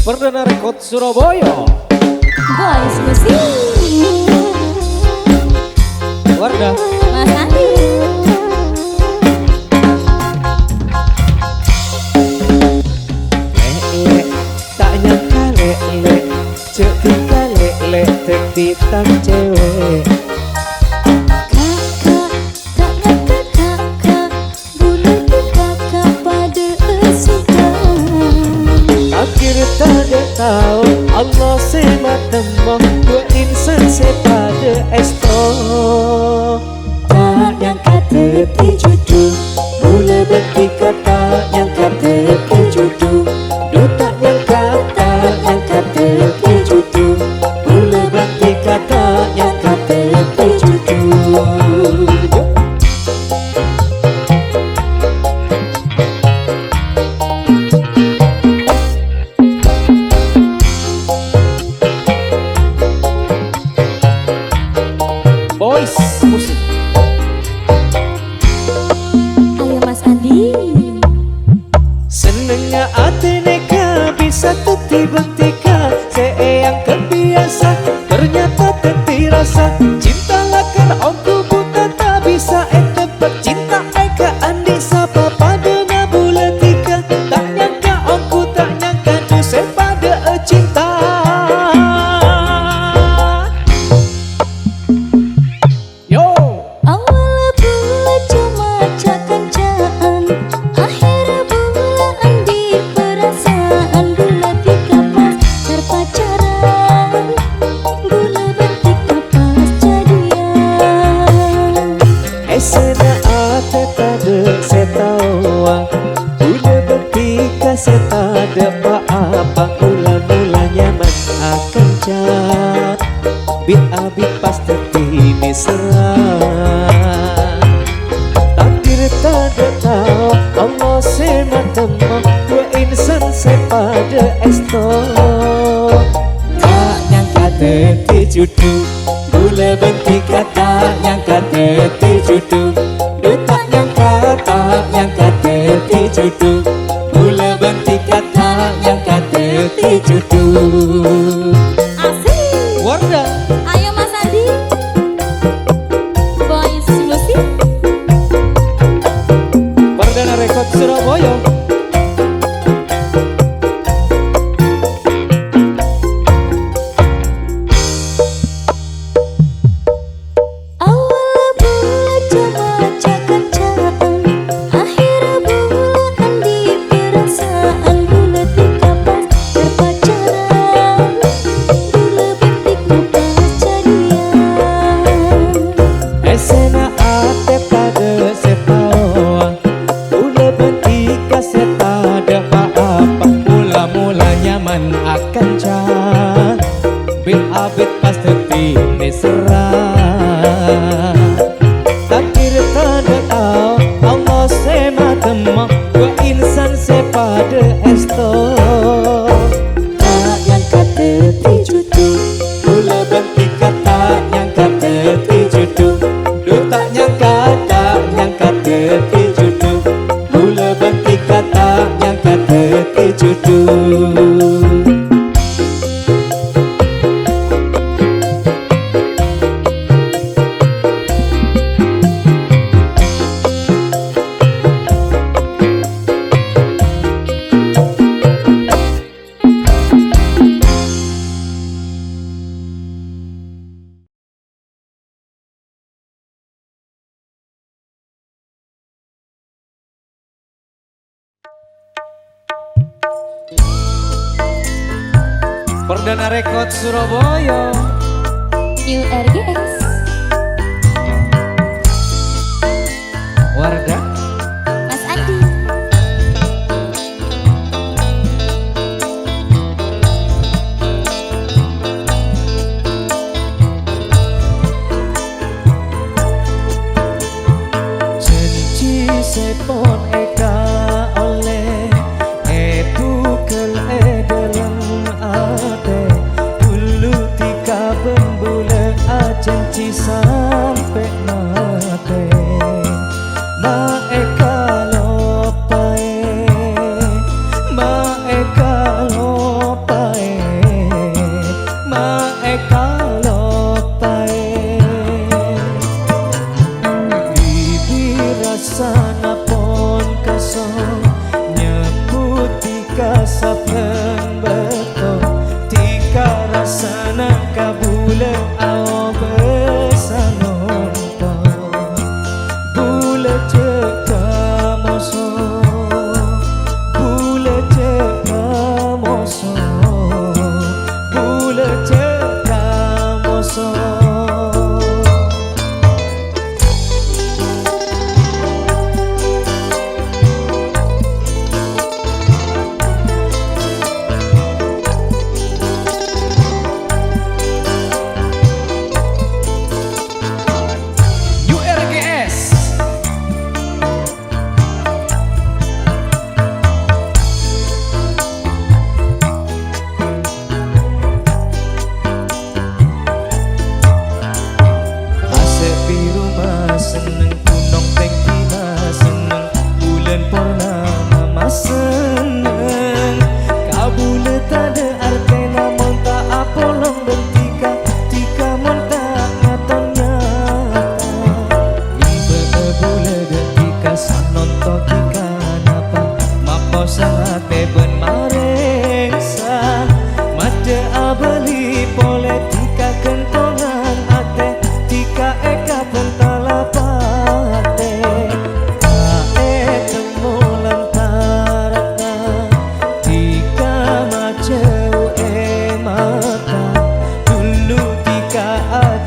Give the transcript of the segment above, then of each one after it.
Perdana Rekod Surabaya. Boys Musik Wardah Mas Andi. lek tak nyangka lek cek tika lek tek ditang cewek. Kakak tak nyangka kakak bulan kakak pada suka. Akhir tak tahu Allah sematemo dua insan sepada esto. Tak nyangka teti jodoh Mula bertiga tak nyangka teki jodoh. Do tak nyangka teki jodoh. Mula bertiga tak nyangka teki jodoh. Boys Musik. Ayo Mas Andi. Senengnya hati neka bisa teti bentika. Seeyang kebiasa ternyata teti rasa. Cinta lakan aku buta tak bisa tebak. Cinta eka andi sapa pada nabula tika. Tak nyangka aku tak nyangka tu pada cinta. Yo Awal bulan cuma cak-cakan, akhir bulan di perasaan. Bulan tiga pas pacaran, bulan bertiga pas jadian. esena ate tade setawa. Udah bertiga setade apa mula-mula nyaman akan cat. Bit abit pas teti diserang. Takdir tade tahu Allah sematemo dua insan sepada esto. Tak nyangka teti jodoh. Mula bertiga tak nyangka teti jodoh. Do tak nyangka teti jodoh. Mula bertiga tak nyangka teti jodoh. Asik. Wardah Ayo Mas Andi. Boys Musik. Perdana Rekod Surabaya. Awal bulan cuma cak-cakan, akhir bulan di perasaan. Bulan tiga pas pacaran, bulan bertiga pas jadian. Esena ate pada setawa. Udah bertiga setada apa mula-mula nyaman akan cat. Bil abit pas teti serang. Takdir tanda tahu Allah sematemo dua insan sepada esto. Tak nyangka teti jodoh. Mula bertiga tak nyangka teti jodoh. Do tak nyangka teti jodoh. Mula bertiga tak nyangka teti jodoh. Perdana Rekod Surabaya. New RGS. Wardah Mas Andi. janji sepon eka oleh bukel dalam ate. Dulu tika bembule janji sampai mate. Ma eka lopae, ma eka lopae.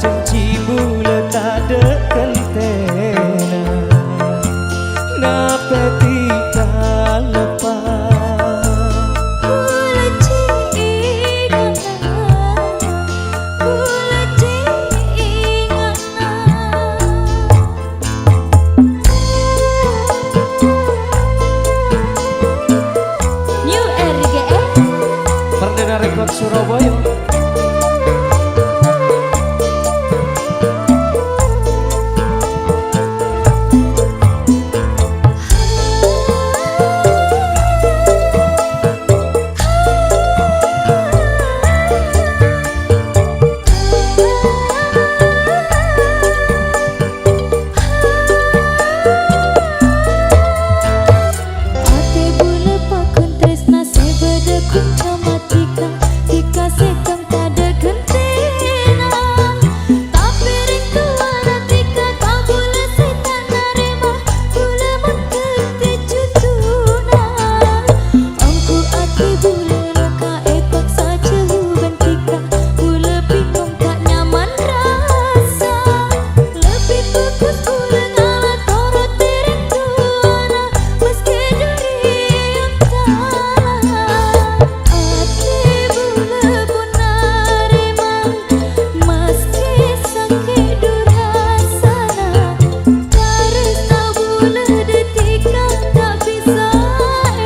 janji bulan ada kentena napa tidak lepas Bula ingat Bula ingat New RGS Perdana Rekod Surabaya. Ate bula pakun tresna sebeda kunca matika Tika sekam tada gentena Tapi rindu ada tika kau bula setan narema Bula mengerti cutuna Angku ate bula raka epak saja huban tika Bula bingung tak nyaman rasa Lebih bagus bula ngalah torot rinduana Meski duri yang kalah Ate bula pun narima Meski sakit durhasana Karena bula detika tak bisa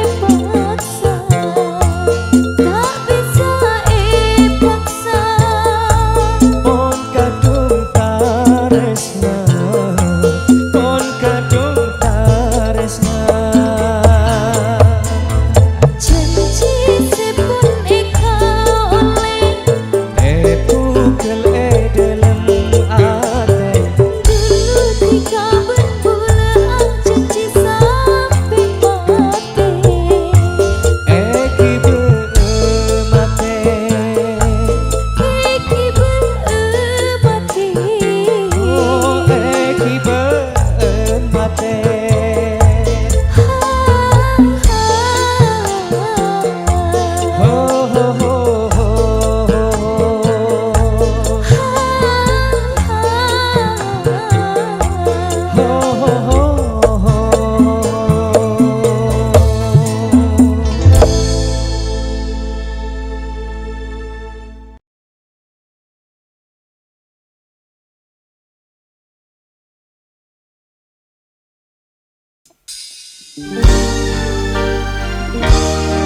epaksa Tak bisa epaksa Pon kadung taresna Pon kadung taresna Janji sepun eka oleh Pukul dalam ate Dulu tika berbulan janji sampai mati Eki bermate Kiki bermati Oh eki bermate Ho ho ho ho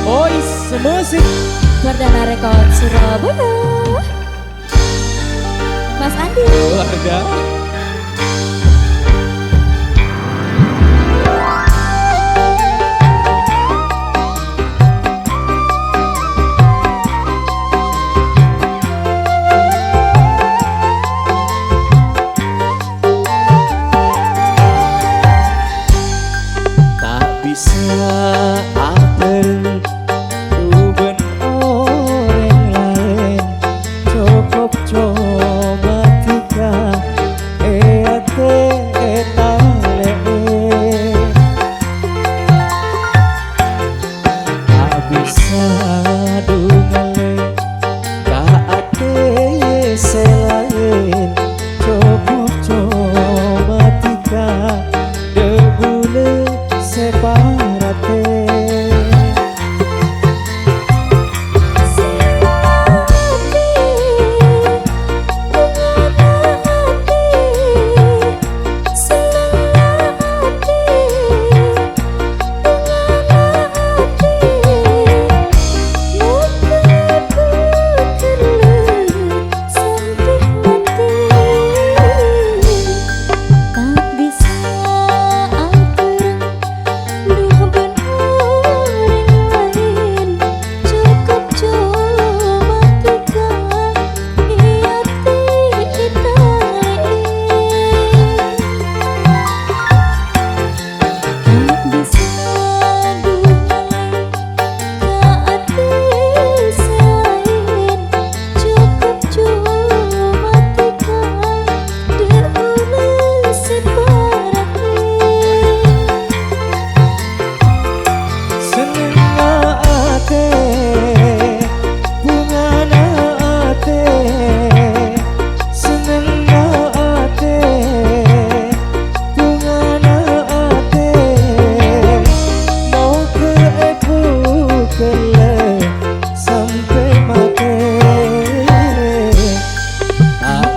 Ois musik Perdana Rekod Surabaya Mas Andi keluarga. Tak bisa apel ruben orang lain cukup coba tika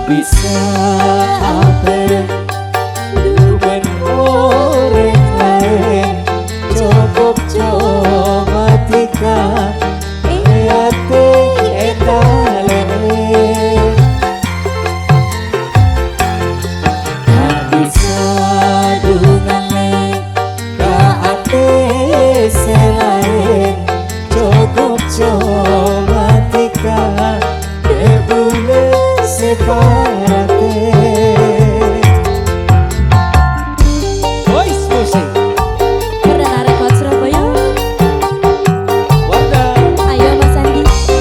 bisa apa duben orang lain cukup cuma tika hati etale tak bisa dungannya kaate selain cukup cuma tika debule separate. Voice musik Perdana Rekod Surabaya. Wadah. Ayo Mas Andi. Sempurna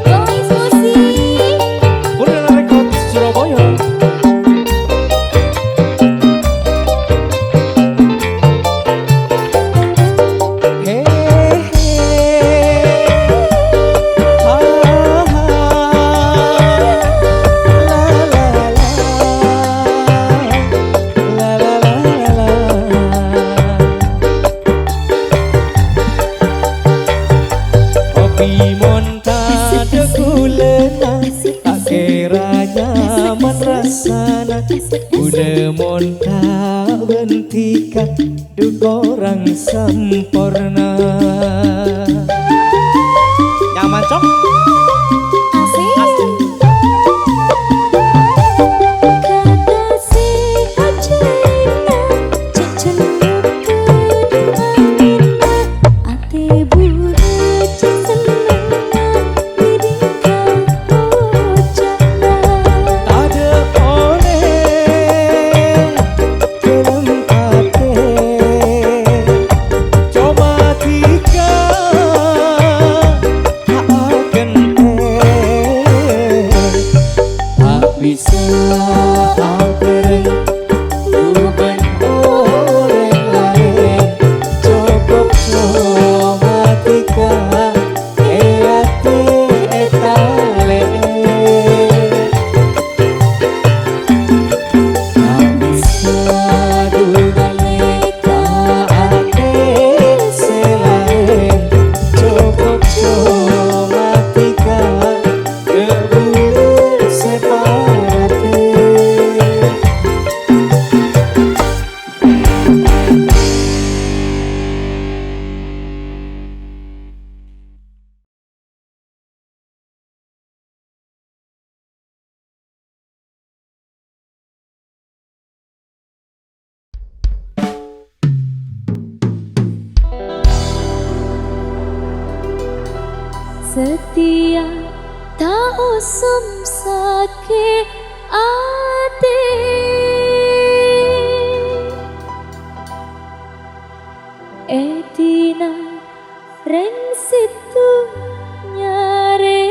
Voice musik. Perdana Rekod Surabaya. Udah monta bentika duk orang sempurna. Nyaman cok. Asik. Setia tak usum sakit hati, Etina ren situ nyare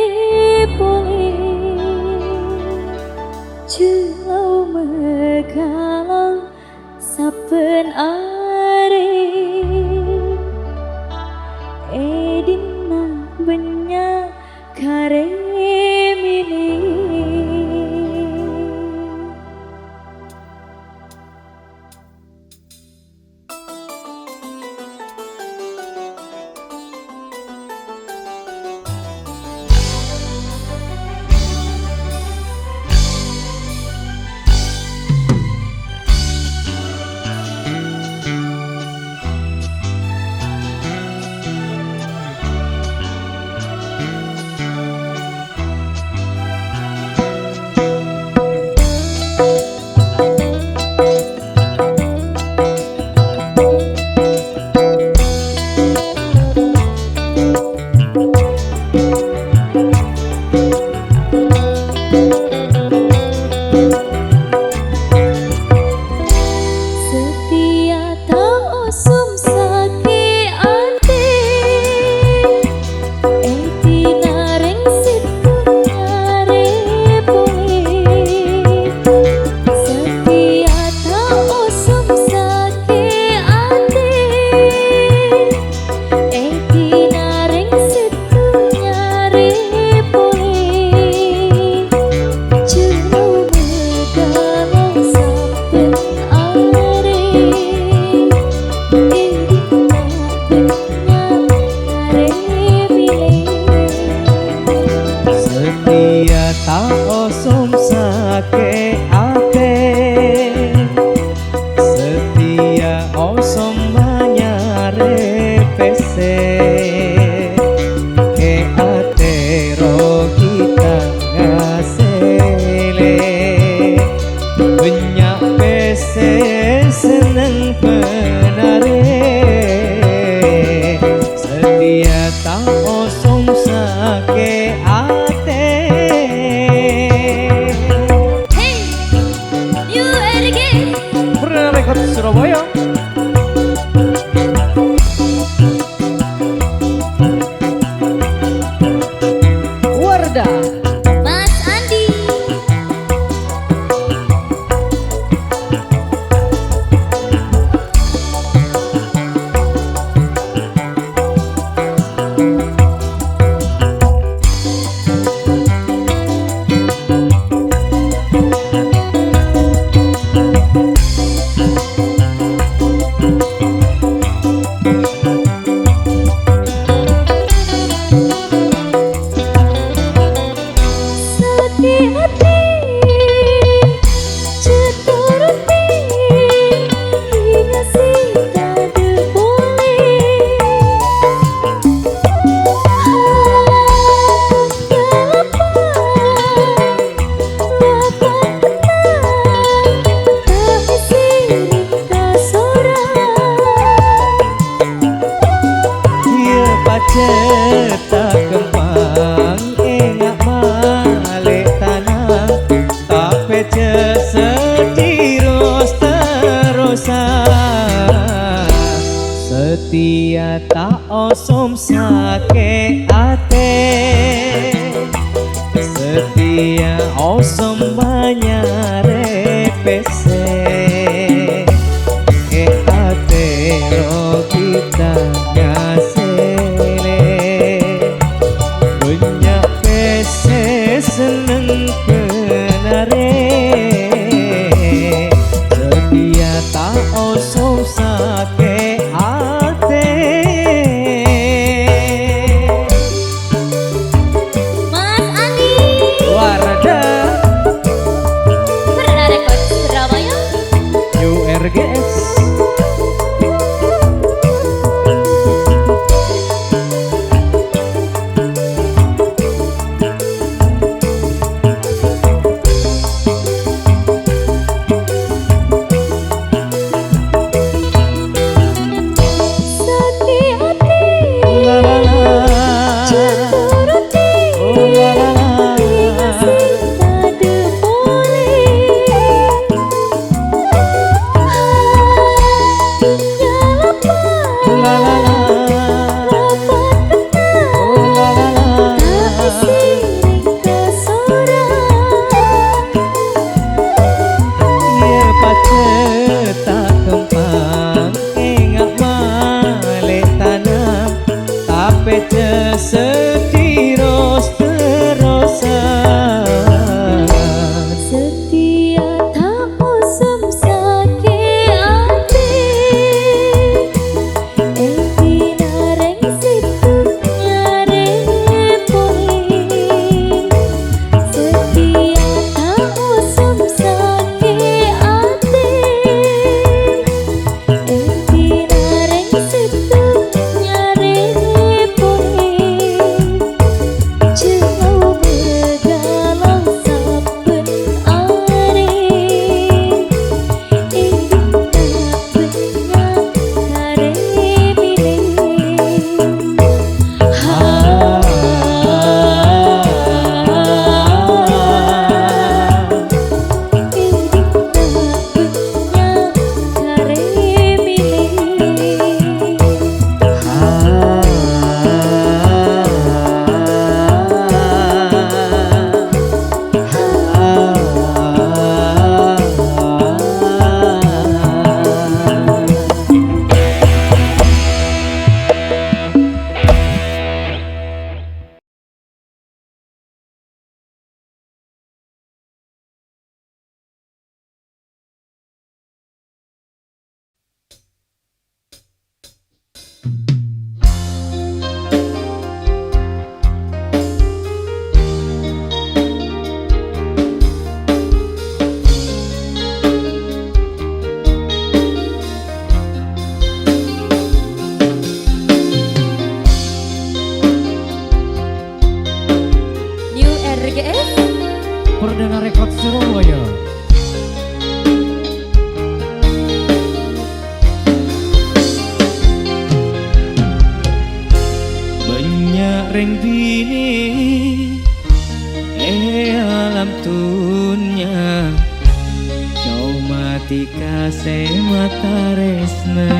boleh julau megalau saben are Edina benya kare milih ate setia osom manyare pese ke ate ro kita ngasele banyak pese seneng penare setia tak osom sake ate. Hey, you again. Pernah rekod Surabaya. Wardah Mas Andi. Sakit hati ceturuti hingga sita boleh dia paceta kembang enak malik tanah tapi setiros terusan setia tak osom sake ate setia osom manyare pese ke ate ro kita ngasele banyak pese seneng penare setia tak osom sake ate. mati kasih mata resna.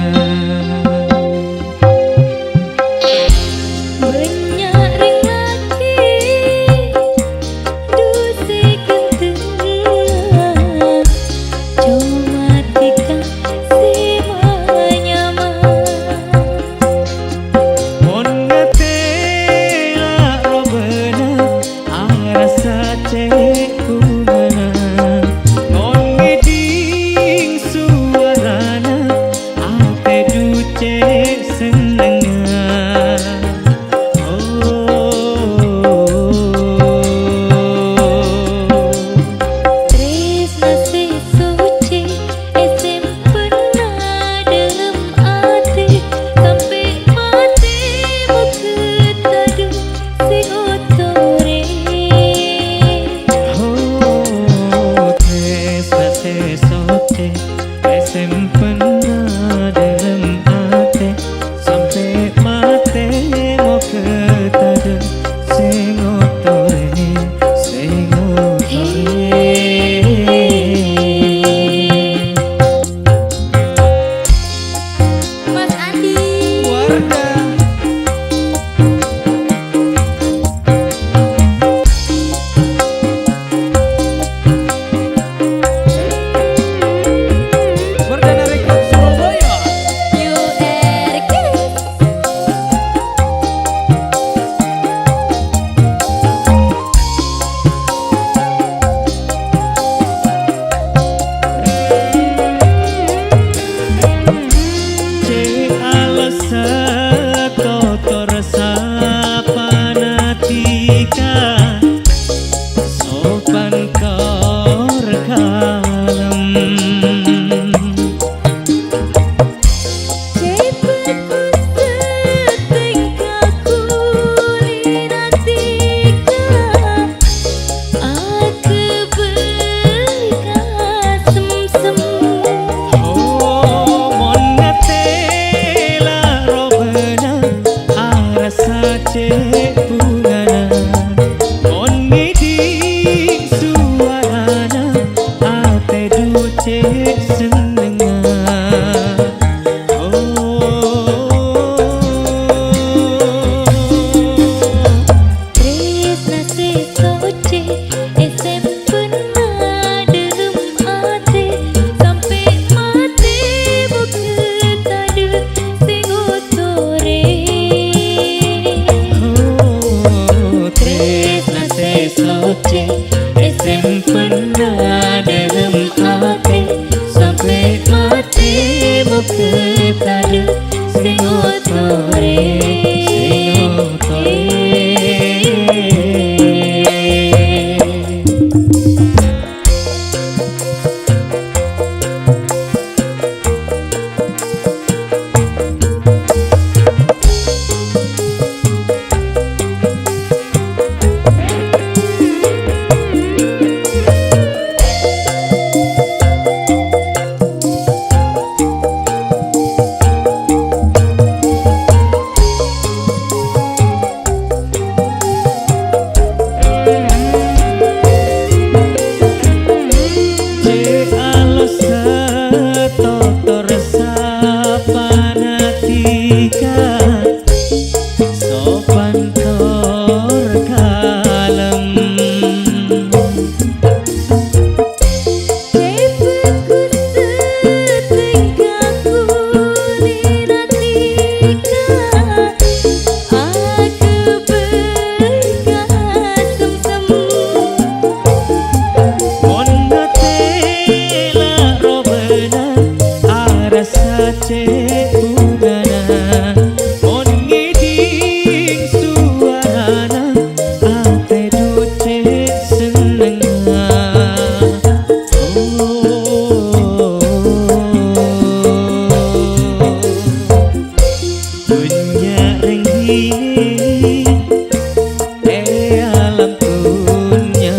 Alam punya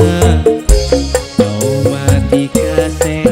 kau mati kasih